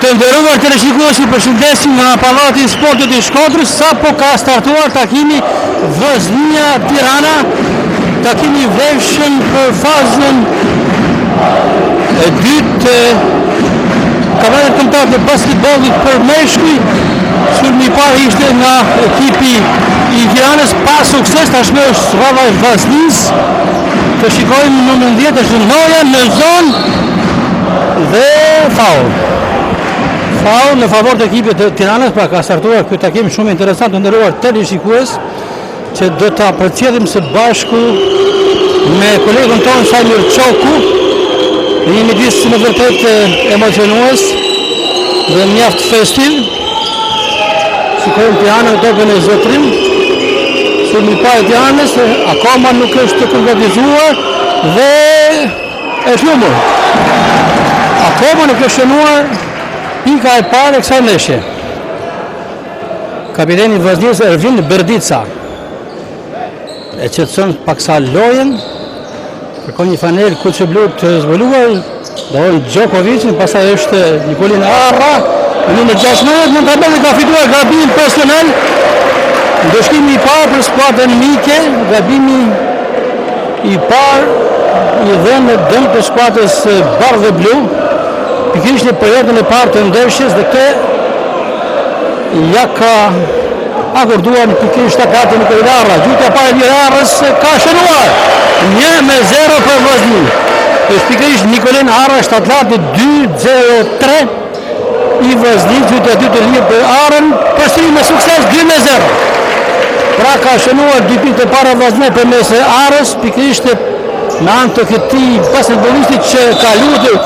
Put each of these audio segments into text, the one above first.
Të nderuar teleshikuesi, përshëndesim nga Pallati i Sportit i Shkodrës, sapo ka startuar takimi Vllaznia-Tirana, takimi i vlefshëm për fazën e dytë kampionatit kombëtar të basketbollit për meshkuj. Sulmi i parë ishte nga ekipi i Tiranës, pa sukses, tashmë është rradha e Vllaznisë. Të shikojmë në 19 është Noja në zonë dhe faul. Faul në favor të ekipit të Tiranës, pra ka startuar ky takim shumë interesant të nderuar teleshikues, që do ta përcjellim së bashku me kolegun ton Sajmir Çoku. Një midis në vërtet emocionues dhe mjaft festiv. Shikojmë Tiranën tokën e Zotrim. Sulmi i parë i Tiranës akoma nuk është konkretizuar dhe është lumur. Akoma nuk është shënuar pika e parë e kësaj ndeshje. Kapiteni i Vllaznisë Ervin Berdica e qetëson paksa lojën, kërkon një fanel kuqe blu të zbuluar, dallon Djokovicin, pastaj është Nikolin Arra, në 16 në tabelë ka fituar gabim personal. Ndeshkimi i parë për skuadrën mike, gabimi i parë i dhënë në dëm të skuadrës bardhë dhe blu. Pikërisht në periudhën e parë të ndeshjes dhe këtë ja ka akorduar në pikërisht atë Nikolin Arra. Gjutja e parë e Arrës ka shënuar 1-0 për Vllaznin. Është pikërisht Nikolin Arra, shtatlati 2-0-3 i Vllaznisë, gjutja e dytë të lirë për Arrën, përsëri me sukses 2-0. Pra ka shënuar dy pikë të para Vllaznia përmes Arrës, pikërisht në anë të këtij basketbollisti që ka luajtur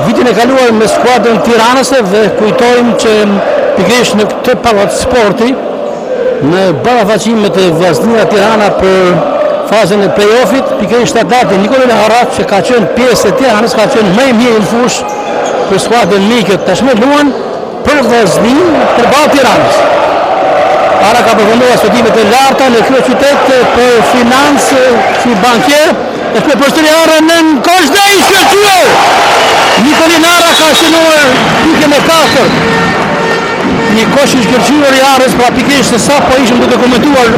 vitin e kaluar me skuadrën tiranëse dhe kujtojmë që pikërisht në këtë pallat sporti në ballafaqimet e Vllaznia-Tirana për fazën e play-offit, pikërisht atë Nikolin Arra që ka qenë pjesë e Tiranës, ka qenë më i mirë në fushë për skuadrën mike, tashmë luan për Vllaznin përballë Tiranës. Arra ka përfunduar studimet e larta në kryeqytet për financë si bankier, dhe për përsëri Arra në kosh dhe i shkëlqyer. Nikolin Arra ka shënuar pikën e 4. Një kosh i shkëlqyer i Arrës, pra pikërisht sa po ishim duke komentuar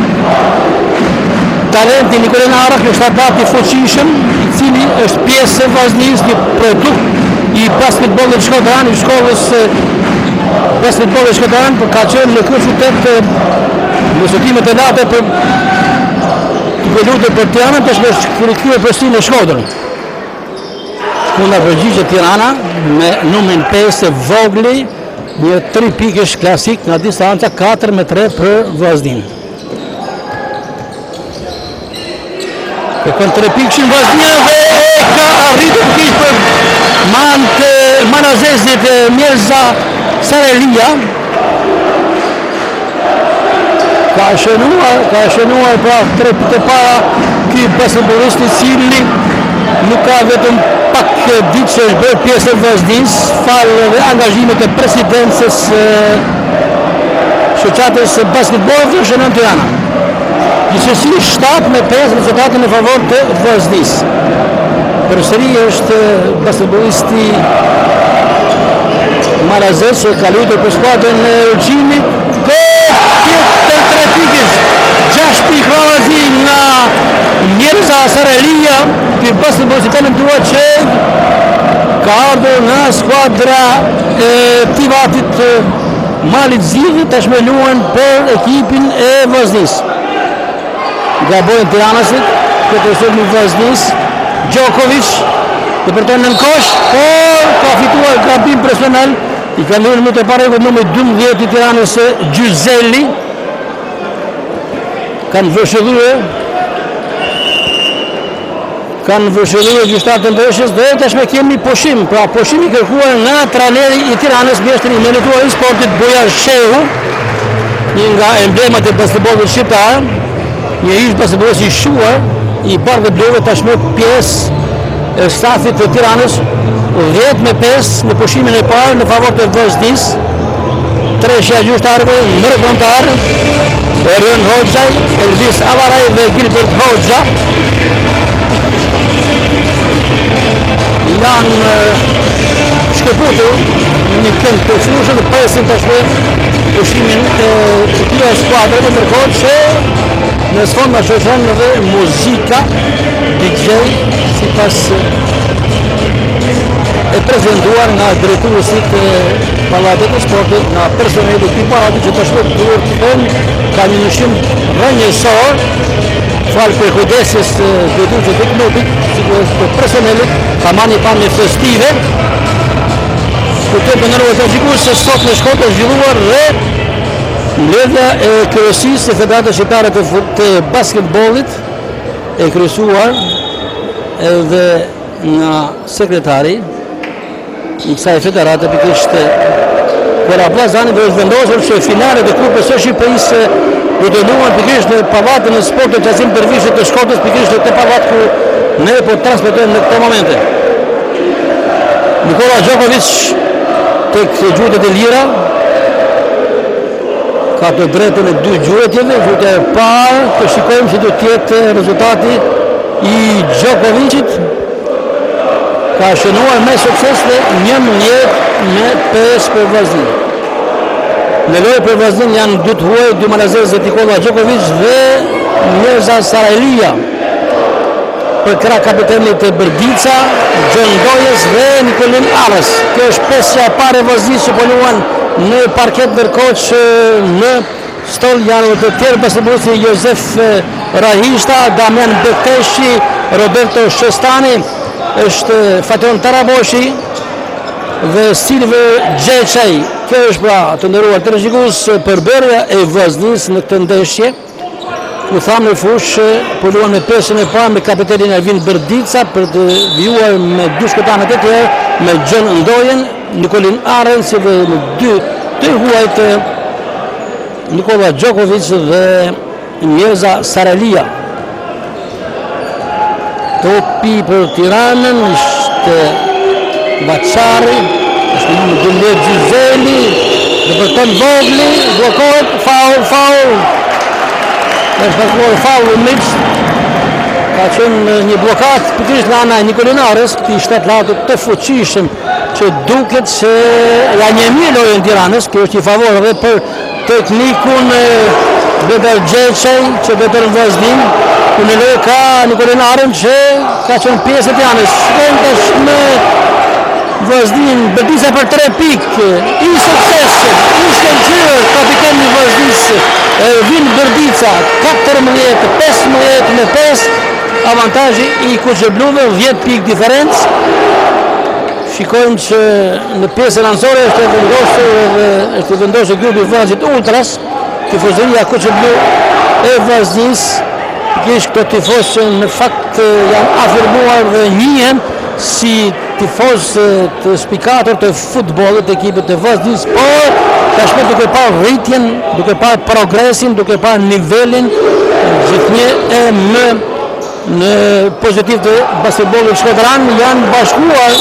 talenti Nikolin Arra, që është atleti i fuqishëm, i cili është pjesë e Vllaznisë, një produkt i basketbollit shkodran, i shkollës basketbollit shkodran, por ka qenë në kryeqytet në studimet e larta për të luajtur për Tiranën, tashmë është rikthyer përsëri në Shkodër. Shkunda përgjigje Tirana me numrin 5 Vogli, një 3 pikësh klasik nga distanca 4-3 për Vllaznin. Kërkon 3 pikësh Vllaznia dhe ka arritur pikë për Manazezit Mirza Sarelia. Ka shënuar pra 3 pikë të para ky basketbollist i cili nuk ka vetëm pak ditë që është bërë pjesë e Vllaznisë, falë dhe angazhimet e presidencës shoqatës së basketbollit të shënon Tirana. Gjithsesi 7-5 rezultate në favor të Vllaznisë. Përsëri është basketbollisti Marazes që ka luajtur për skuadrën e Urgjimit dhe tjetër 3 pikësh, 6 pikë Vllazi nga Mirza Sarelia, ky basketbollist i talentuar që ka ardhur nga skuadra e Tivatit Malit Zidhi, tashmë luan për ekipin e Vllaznisë. Gabojnë Tiranësit, këtë sulmi Vllaznisë, Djokovic të përton në kosh, por ka fituar gabim personal. I ka lënë më të parë numri 12 i Tiranës Gjyzeli. Kanë vëshëruar gjyqtarët e ndeshjes dhe tashmë kemi pushim, pra pushim i kërkuar nga trajneri i Tiranës, mjeshtri i merituar i sportit Bujar Shehu, një nga emblemat e basketbollit shqiptar, një ish basketbollist i shuar i bardhë dhe bluve, tashmë pjesë e stafit të Tiranës, 10-5 në pushimin e parë në favor të Vllaznisë. 3 gjyqtarëve mërgëntar, Erën Hoxha, Elvis Avaraj dhe Gilbert Hoxha. Janë shkëputur në një kënd të fushë dhe presin të shme pushimin e këtyre skuadrave, ndërkohë që në sfond na shoqëron edhe muzika DJ sipas e prezentuar nga drejtuesit e Pallatit të Sportit, nga personeli i pallati që tashmë duhet të bëjnë ka një nëshim rënjësor falë për kujdesjes drejtuesit të klubit, sipas të personelit ka marrë një pamje festive. Këtë bëndërëve të gjikush se sot në Shkodër është zhvilluar dhe mbledhja e kryesisë e Federatës Shqiptare të Basketbollit e kryesuar edhe nga sekretari i kësaj federate pikërisht Kora Blazani dhe është vendosur që finalet e Kupës së Shqipërisë do të luhen pikërisht në Pallatin e Sportit Qazim Dervishit të Shkodrës, pikërisht te pallati ku ne po transmetojmë në këto momente. Nikola Djokovic tek gjuhët e lira ka të drejtën e dy gjuhëtjeve, gjuhët e parë të shikojmë që do të jetë rezultati i Djokovicit, ka shënuar me sukses dhe 11 me 5 për vazhdim. Në lojë për vazhdim janë dy të huaj, dy malazezë Nikola Djokovic dhe Mirza Sarajlia. Për krah kapitenit e Bërdica, John Dojes dhe Nikolin Ares. Kjo është pesja e parë e vazhdimit që po luan në parket, ndërkohë që në stol janë të tjerë basketbollistë Josef Rahishta, Damian Beteshi, Roberto Shestani, është Fation Taraboshi dhe Silver Gjecaj. Kjo është pra të nderuar televizionist përbërja e vazhdimit në këtë ndeshje. Ku thamë në fush, po luan me pesën e parë me kapitenin Ervin Bërdica për të vijuar me dy shkëtanët e tjerë, me John Ndojen, Nikolin Arens dhe me dy huajt Nikola Djokovic dhe Mirza Sarajlia. Topi për Tiranën ishte Baçari, është në Dëmber Gjizeli, dhe për ton Vogli, blokohet, faul. Është pasur faul mixt, ka qenë një blokat pikërisht nga ana e Nikolin Ares, këtij shtatllatit të fuqishëm që duket se ja njeh lojën Tiranës. Kjo është një favor edhe për teknikun Beber Gjecaj që vetë në vazhdim. Ku në lojë ka Nikolin Aren që ka qenë pjesë e Tiranës. Shkojnë tash në vazhdim Bërdica për 3 pikë, i suksesshëm, i shkëlqyer kapiteni i vazhdimit Ervin Bërdica, 14-15 me 5, avantazhi i kuqebluve, 10 pikë diferencë. Shikojmë që në pjesën anësore është vendosur grupi i Vllazit Ultras, tifozëria kuqeblu e vazhdimit. Pikërisht këto tifozë që në fakt janë afirmuar dhe njihen si tifozë të spikator të futbollit të ekipit të vazhdimit, por tashmë duke parë rritjen, duke parë progresin, duke parë nivelin gjithnjë në pozitiv të basketbollit shkodran janë bashkuar.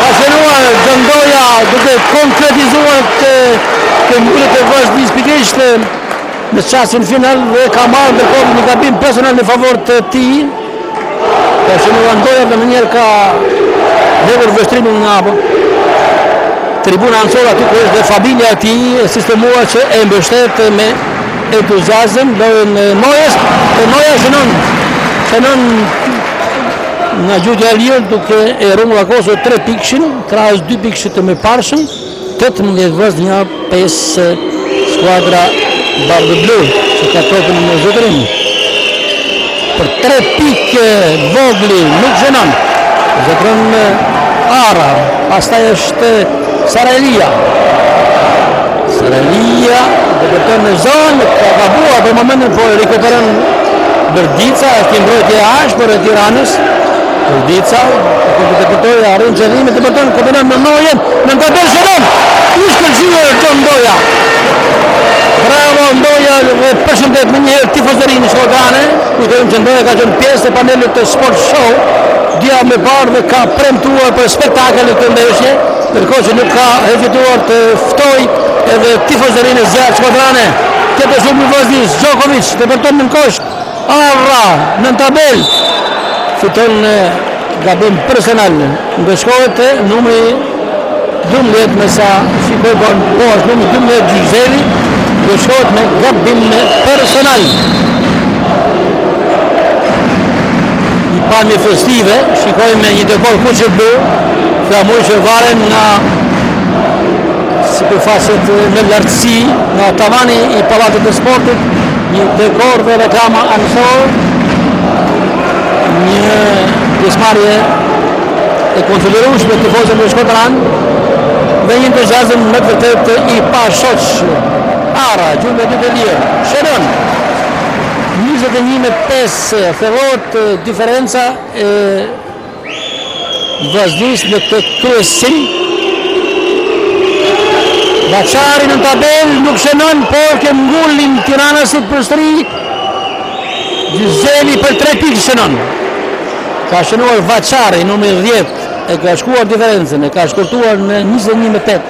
Ka shënuar Gjondoja duke konkretizuar të mbullet e vazhdimit pikërisht në çastin final dhe ka marrë ndërkohë një gabim personal në favor të tij. Ka shënuar Gjondoja dhe mënyrë ka hedhur vështrimin nga tribuna anësore aty ku është dhe familja e tij sistemuar që e mbështet me entuziazëm lojën e Nojes. Noja shënon nga gjutja e lirë duke e rrumbullakosur 3 pikshin, krahas 2 pikshit të mëparshëm, 18 vazhdim nga 5 skuadra bardhë-blu që ka topin në zotërim. Për 3 pikë Vogli nuk shënon. Zotërim Ara, pastaj është Sarajlia dhe përton në zonë, ka gabuar për momentin, po rikuperon Bërdica, është një mbrojtje e ashpër e Tiranës. Bërdica, të përtoj arrin qëllimit, të përton kombinon me Nojen, në tabel shëron, i shkëlqyer John Ndoja. Bravo Ndoja dhe përshëndet me njëherë tifozërinë shkodrane. Kujtojmë që Ndoja ka qenë pjesë të panelit të Sport Show, dia me parë dhe ka premtuar për spektakël të ndeshje, ndërkohë që nuk ka hezituar të ftoj edhe tifozërinë e zjarë shkodrane. Këtë shumë i vazhdimit, Djokovic të përton në kosh, Arra në tabel fiton gabim personal, ndeshkohet numri 12 me sa shikoj po është numër 12 Gjyzeli, do shkohet me gabim personal. Një palmje festive, shikoj me një dekor kuqe blu, flamuj që varen nga sipërfaqet në lartësi, nga tavani i pallatit të sportit, një dekor dhe reklama anësor, një pjesëmarrje e kontrollueshme të tifozëve shkodran dhe një entuziazëm me të vërtetë i pashoq. Ara, gjumë dy të lirë, shënon 21-5 fillohet diferenca e vazhdimit në të kryesin. Baçari në tabel nuk shënon, por ke ngullin Tiranasit për shtëri. Gjyzeli për 3 pikë shënon. Ka shënuar Baçari numër 10, e ka shkuar diferencën, e ka shkurtuar në 21-8.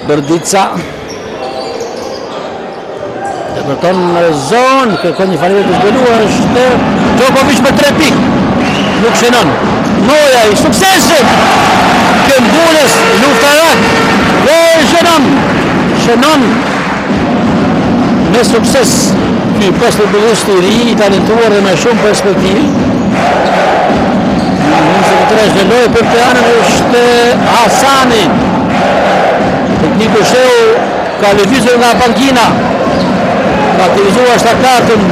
Bërdica e përton në zonë, kërkon një falire të zgjeluar, është Djokovic për 3 pikë, nuk shënon. Noja i suksesit, këmbulës, luftarak, dhe shënon me sukses ky baseballist i ri, i talentuar dhe me shumë perspektivë. 23 në lojë për të anën është Hasani. Tekniku sheu ka lëvizur nga pankina, ka aktivizuar shtaktartën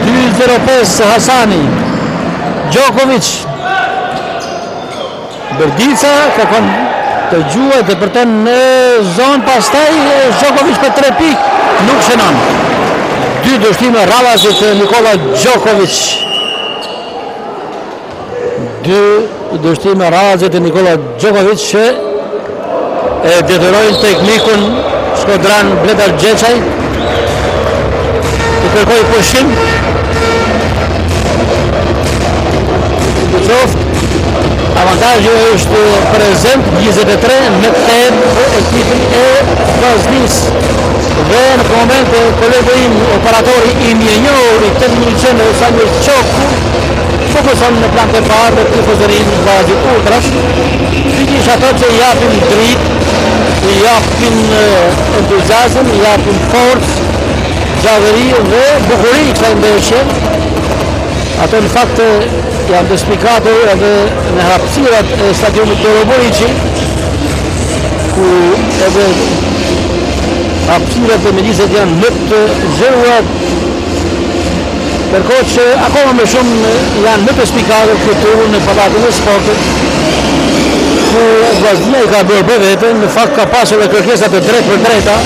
2-0-5 Hasani. Djokovic, Bërdica kërkon të gjuhë dhe përton në zonë, pastaj Djokovic për 3 pikë, nuk shënon. 2 dështime rradhasit Nikola Djokovic. 2 dështime rradhasit Nikola Djokovic që e detyrojnë teknikun shkodran Bledar Gjeçaj të kërkoj pushim. Avantazhi është prezent 23 me 8 për ekipin e Vazhdimis. Dhe në këtë moment kolegu im, operatori im i njohur i 8 minutë Samir Çoku fokuson në plan të parë dhe tifozërinë Vazhdit Ultras. Pikërisht ato që i japin dritë, i japin entuziazëm, i japin forcë, gjallëri dhe bukuri kësaj ndeshje. Ato në fakt janë despikatur edhe në hapësirat e stadiumit Dorobojqi, ku edhe hapësirat e mjediset janë në të zhëruar, përkohë që akoma më shumë janë në despikatur këtu në pallatin e sportit, ku Vazhdimia i ka bërë për vetën, në fakt ka pasur dhe kërkesa të drejt për drejta,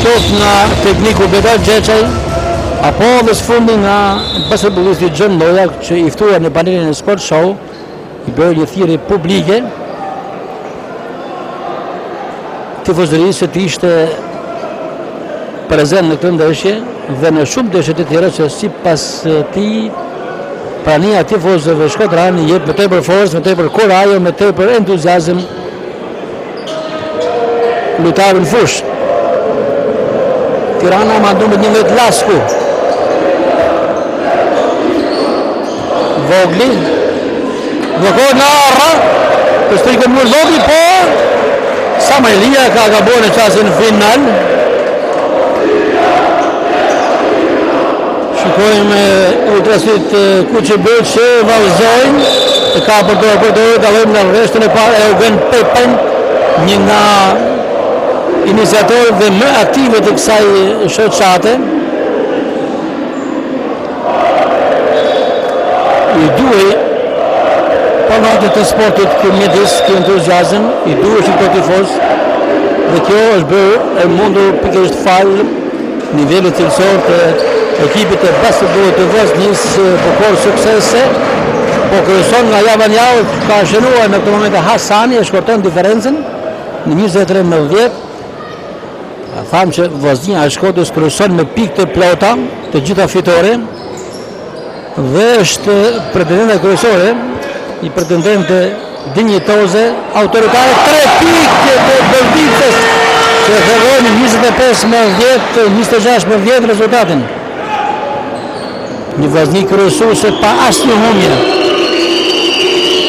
qoftë nga tekniku Bledar Gjeçaj, apo dhe së fundi nga baseballisti John Noja, që i ftuar në panelin e Sport Show, i bërë një thirrje publike tifozërisë të ishte prezent në këtë ndeshje dhe në shumë ndeshje të tjera që sipas tij prania tifozëve shkodran jep me tepër forcë, me tepër kurajo, me tepër entuziazëm lojtarën fush. Tirana mandu me 11 Lasku. Vogli, blokohet nga Arra, të strikën Murzovi, po Samalia ka gabuar në çastin final. Shikojmë ultrasit Kuqebë që vallëzojnë, e ka përdorur, dallojmë në rreshtin e parë Eugen Pepen, një nga iniciatorët dhe më aktive të kësaj shoqate. I duhej pallatit të sportit këtë mjedis, këtë entuziazëm, i duhej që këtë tifoz, dhe kjo është bërë e mundur pikërisht fal nivelit cilësor të ekipit të basketbollit të Vazhdimis, por suksese, po kryeson nga java në javë, ka shënuar në këtë moment Hasani, e shkurton diferencën në 23-10. Thamë që Vazhdimia e Shkodrës kryeson me pikë të plota të gjitha fitore, dhe është pretendente kryesore, i pretendente dinjitoze, autoritare, 3 pikë të Bërdicës, që fillojnë 25-10, 26-10 rezultatin. Një Vazhdimi kryesuese pa asnjë humje.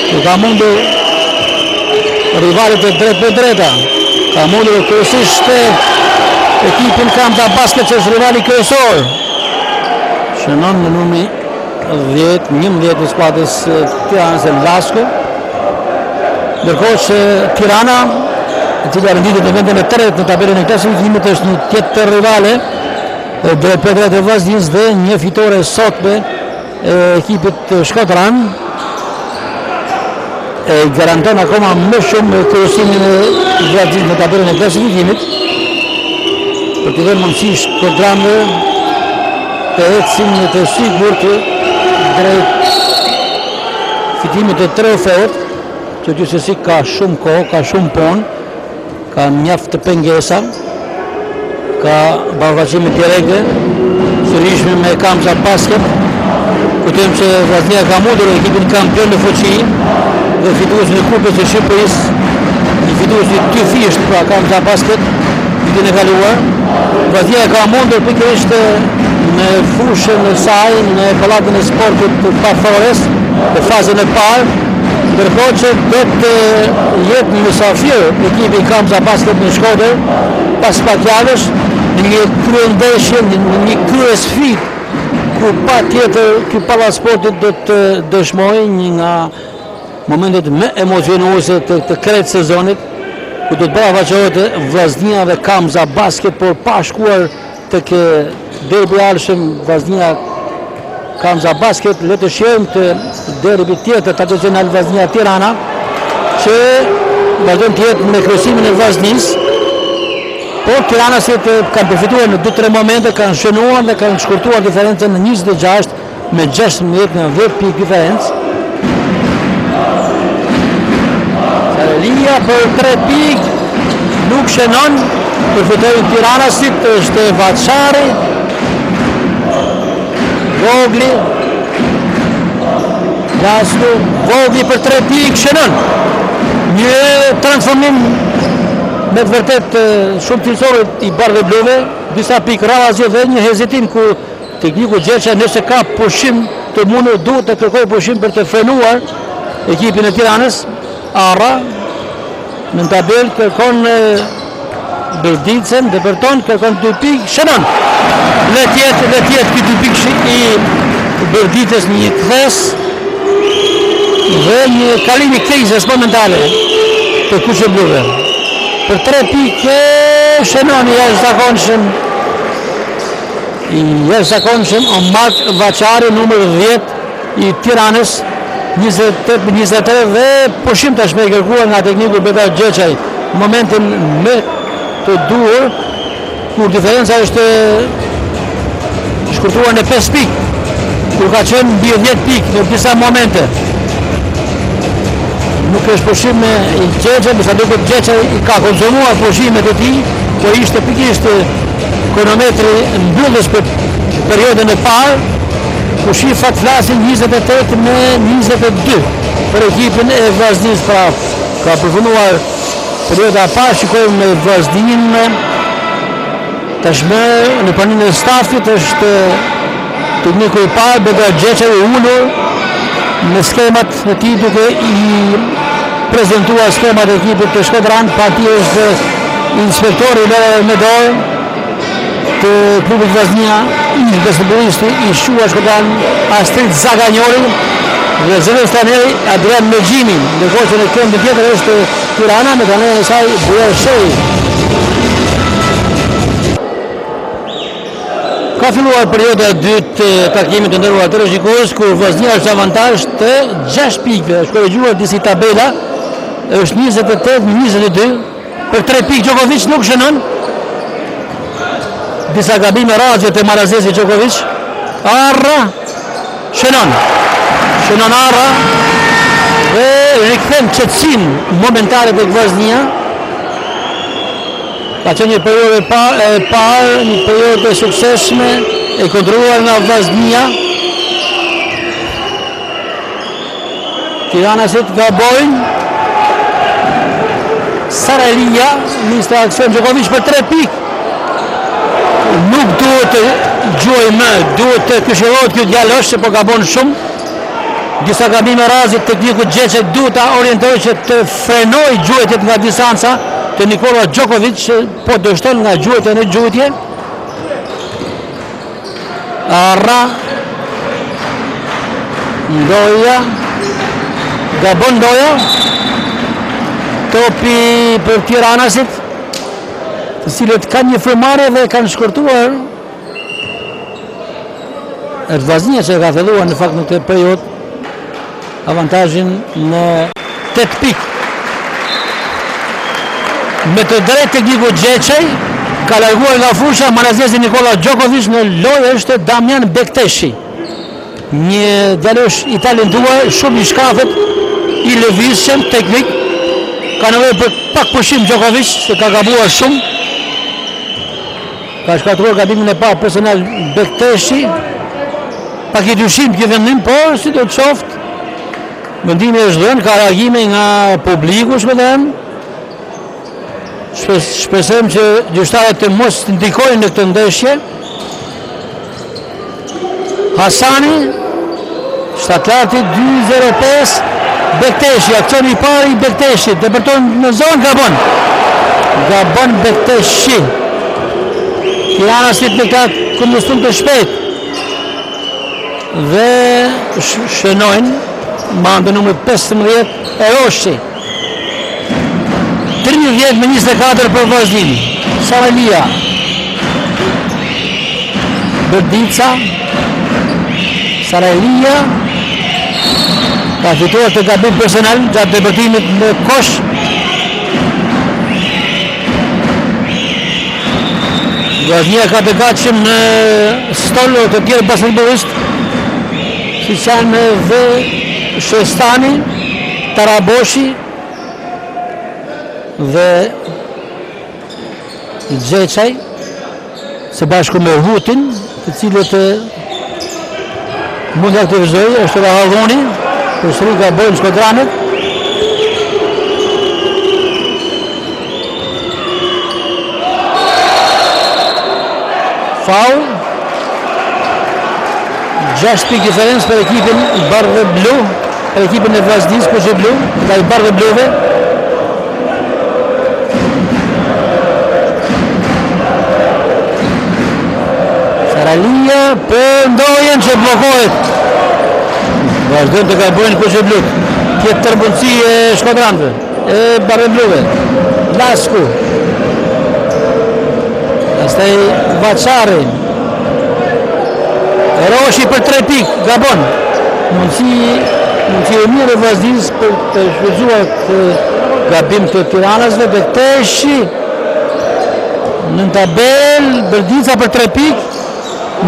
Nuk ka mundur rivalit e drejt për drejta. Ka mundur kryesisht ekipin Kamza Basket që është rivali kryesor. Shënon në numri 11 të skuadrës Tiranës e Lasko. Ndërkohë që Tirana, e cila renditet në vendin e tretë në tabelën e klasifikimit, është një tjetër rivale drejt për drejt e Vllaznisë dhe një fitore sotme e ekipit Shkodran e garanton akoma më shumë kryesimin e Vllaznisë në tabelën e klasifikimit. Për të dhënë mundësi Shkodranëve të ecin të sigurt drejt fitimit të trofeut, që gjithsesi ka shumë kohë, ka shumë punë, ka mjaft të pengesa, ka ballafaqime direkte, sërish me Kamza Basket. Kujtojmë që Vllaznia ka mundur ekipin kampion në fuqi dhe fituesin e Kupës së Shqipërisë, një fitues i dy fisht pra Kamza Basket vitin e kaluar. Vllaznia ka mundur pikërisht në fushën e saj në pallatin e sportit të Bafores në fazën e parë, ndërkohë që do të jetë një mysafir ekipi Kamza Basket në Shkodër pas pak javësh në një kryendeshje, në një kryesfit ku patjetër ky pallat sportit do të dëshmojë një nga momentet më emocionuese të krejt sezonit, ku do të ballafaqohet Vllaznia dhe Kamza Basket, por pa shkuar tek derbi alshëm Vllaznia Kamza Basket. Le të shijojmë të derbi tjetër tradicional Vllaznia Tirana, që vazhdon të jetë me kryesimin e Vllaznisë, por Tiranasit kanë përfituar në 2-3 momente, kanë shënuar dhe kanë shkurtuar diferencën në 26 me 16 në 10 pikë diferencë. Sarelia për 3 pikë nuk shënon, përfitojnë Tiranasit, është Vaçari, Vogli, Lasku, Vogli për 3 pikë shënon. Një transformim me të vërtet shumë cilësore i bardhë dhe bluve, disa pikë rrazje dhe një hezitim ku tekniku Gjerqa nëse ka pushim të mundur duhet të kërkoj pushim për të frenuar ekipin e Tiranës. Arra në tabel kërkon Berdicën, Depërton kërkon 2 pikë, shënon. Le tjetë këtë 2 pikë i Berdicës, një kthes dhe një kalimi krizës momentale të kuqe bluve. Për 3 pikë shënon i jashtëzakonshëm Omar Vaçari, numër 10 i Tiranës, 28-23 dhe pushim tashmë i kërkuar nga tekniku Betar Gjeçaj në momentin më të duhur, kur diferenca është shkurtuar në 5 pikë, kur ka qenë mbi 10 pikë në disa momente. Nuk është pushim i Gjeçaj, sa duket Gjeçaj i ka konsumuar pushimet e tij, por ishte pikërisht kronometri mbyllës për periudhën e parë, ku shifrat flasin 28 me 22 për ekipin e Vllaznisë. Pra ka përfunduar periudha e parë, shikojmë me Vllazninë tashmë në paninë e stafit është tekniku i parë Betar Gjeçaj i ulur në skemat e tij duke i prezentuar skemat e ekipit të Shkodran. Pati është inspektori me dorë të klubit Vllaznia, i basketbollisti i Shua Shkodran Astrid Zaganjori dhe zëvendës trajneri Adrian Megjimi, ndërkohë që në këmbën tjetër është Tirana me trajnerin e saj Bujar Shei. Ka filluar perioda e dytë të takimit të nderuar të shikues, ku Vllaznia është avantazh të 6 pikëve. Është korrigjuar disi tabela, është 28-22 për 3 pikë. Djokovic nuk shënon. Disa gabime rrazje të Marazesi Djokovic. Arra shënon. Shënon Arra dhe rikthen qetësinë momentare tek Vllaznia. Ka qenë një periudhë e parë, një periudhë e suksesshme, e kontrolluar nga Vllaznia. Tiranasit gabojnë. Sarelia, ministra aksion Djokovic për 3 pikë. Nuk duhet të gjuaj më, duhet të këshillohet ky djalosh se po gabon shumë. disa gabime razi, tekniku Gjeçaj duhet ta orientojë që të frenoj gjuhëtjet nga distanca të Nikola Djokovic, që po dështon nga gjuhëtja në gjuhëtje. Arra Ndoja, gabon Ndoja, topi për Tiranasit, të cilët kanë një frymëmarrje dhe kanë shkurtuar Erdvaznia, që ka filluar në fakt në këtë periudhë avantazhin në 8 pikë. Me të drejtë tekniku Gjeçaj ka larguar nga fusha malazezi Nikola Djokovic, në lojë është Damian Bekteshi, një djalosh i talentuar, shumë i shkafët, i lëvizshëm, teknik. Ka nevojë për pak pushim Djokovic, se ka gabuar shumë. Ka shkatruar gabimin e parë personal Bekteshi. Pak i dyshim këtë vendim, por si do të qoftë, vendimi është dhënë, ka reagime nga publiku, shpëtem. Shpresojmë që gjyqtarët të mos ndikojnë në këtë ndeshje. Hasani, shtatlati 2-0-5, Bekteshi, akcioni i parë i Bekteshit, depërton në zonë Gabon. Gabon Bekteshi. Tirana sit me ka kundëstum të shpejt. Dhe shënojnë mande numër 15 Eroshi. 13-24 për Vazhdin. Saralia. Berdica. Saralia ka fituar të gabim personal gjatë depërtimit në kosh. Vazhdia ka të gatshëm në stollo të tjerë basketbolist, si janë dhe Shestani, Taraboshi dhe Gjeçaj, së bashku me Hutin, të cilët mund të aktivizoj, është dhe Haroni, për sëri ka bojnë Shkodranët. Faul. 6 pikë diferencë për ekipin Bardhë Blu, për ekipin e Vazhdis, për që Blu, nga i Bardhë Bluve. Saralia për Ndojen që blokohet. Vazhdojnë të gabojnë për që Blu. Tjetë tërbunësi e Shkodranëve, e Bardhë Bluve. Lasku. Astaj Vaçari. Roshi për 3 pikë, Gabon. Mundësi e mirë e Vazhdis për të shfrytzuar të gabim të Tiranasve. Bekteshi në tabel, Berdica për 3 pikë,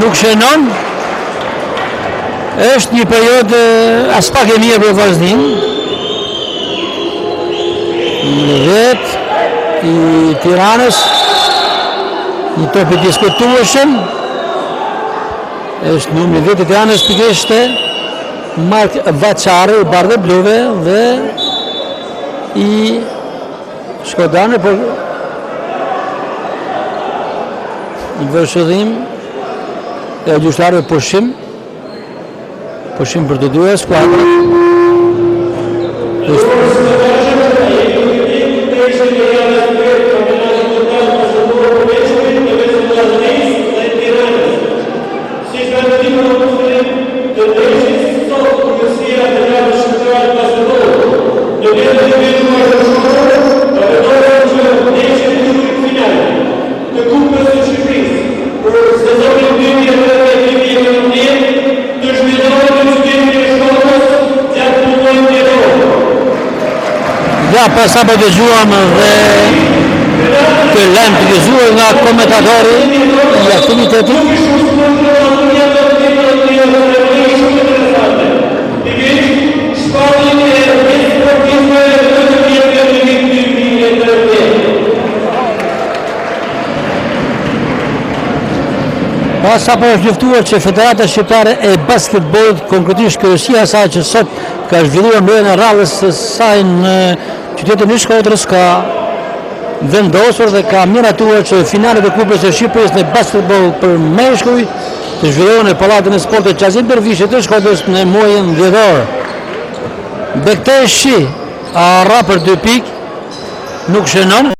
nuk shënon. Është një periudhë as pak e mirë për Vazhdin. Në vetë i Tiranës, një topi diskutueshëm, është numri 10 i Tiranës pikërisht Mark Vaçari i Bardhë Bluve dhe i Shkodranëve, por në vëshëdhim e gjyqtarëve pushim për të dyja skuadrat. Pas sa për dëgjuam dhe të lem të gëzuar nga komentatori i aktivitetit. Pas sa për është luftuar që Federata Shqiptare e Basketbollit, konkretisht Kryesia e saj që sot ka zhvilluar mbledhjen e radhës së saj në qytetin e Shkodrës, ka vendosur dhe ka miratuar që finalet e Kupës së Shqipërisë në basketbol për meshkuj të zhvillohen në Pallatin e Sportit Qazim Dervishit të Shkodrës në muajin dhjetor. Bekteshi arra për 2 pikë, nuk shënon.